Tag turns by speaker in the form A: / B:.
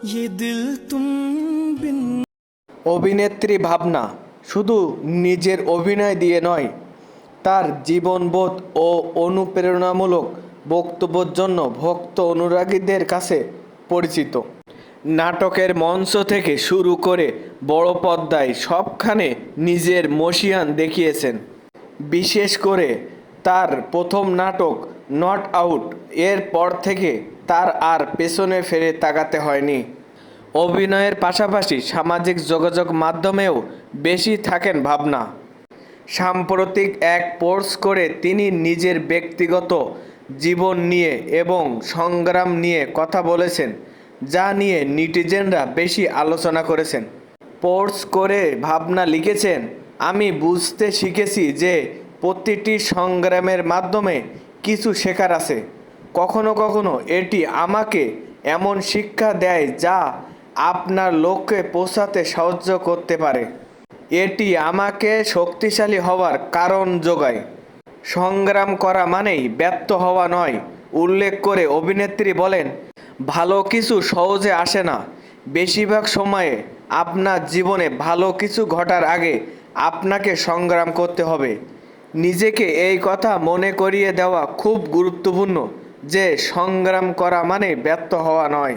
A: ये दिल तुम बिन।
B: অভিনেত্রী ভাবনা শুধু নিজের অভিনয় দিয়ে নয়, তার জীবনবোধ ও অনুপ্রেরণামূলক বক্তব্যের জন্য ভক্ত অনুরাগীদের কাছে পরিচিত। নাটকের মঞ্চ থেকে শুরু করে বড় পর্দায় সবখানে নিজের মসিয়ান দেখিয়েছেন। বিশেষ করে তার প্রথম নাটক নট আউট এর পর থেকে তার আর পেছনে ফিরে তাকাতে হয়নি। অভিনয়ের পাশাপাশি সামাজিক যোগাযোগ মাধ্যমেও বেশি থাকেন ভাবনা। সাম্প্রতিক এক পোস্ট করে তিনি নিজের ব্যক্তিগত জীবন নিয়ে এবং সংগ্রাম নিয়ে কথা বলেছেন, যা নিয়ে নেটিজেনরা বেশি আলোচনা করেছেন। পোস্ট করে ভাবনা লিখেছেন, আমি বুঝতে শিখেছি যে প্রতিটি সংগ্রামের মাধ্যমে কিছু শেখার আছে। কখনো কখনো এটি আমাকে এমন শিক্ষা দেয় যা আপনার লক্ষ্যে পৌঁছাতে সাহায্য করতে পারে। এটি আমাকে শক্তিশালী হওয়ার কারণ যোগায়। সংগ্রাম করা মানেই ব্যর্থ হওয়া নয়। উল্লেখ করে অভিনেত্রী বলেন, ভালো কিছু সহজে আসে না। বেশিরভাগ সময়ে আপনার জীবনে ভালো কিছু ঘটার আগে আপনাকে সংগ্রাম করতে হবে। নিজেকে এই কথা মনে করিয়ে দেওয়া খুব গুরুত্বপূর্ণ যে সংগ্রাম করা মানে ব্যর্থ হওয়া নয়।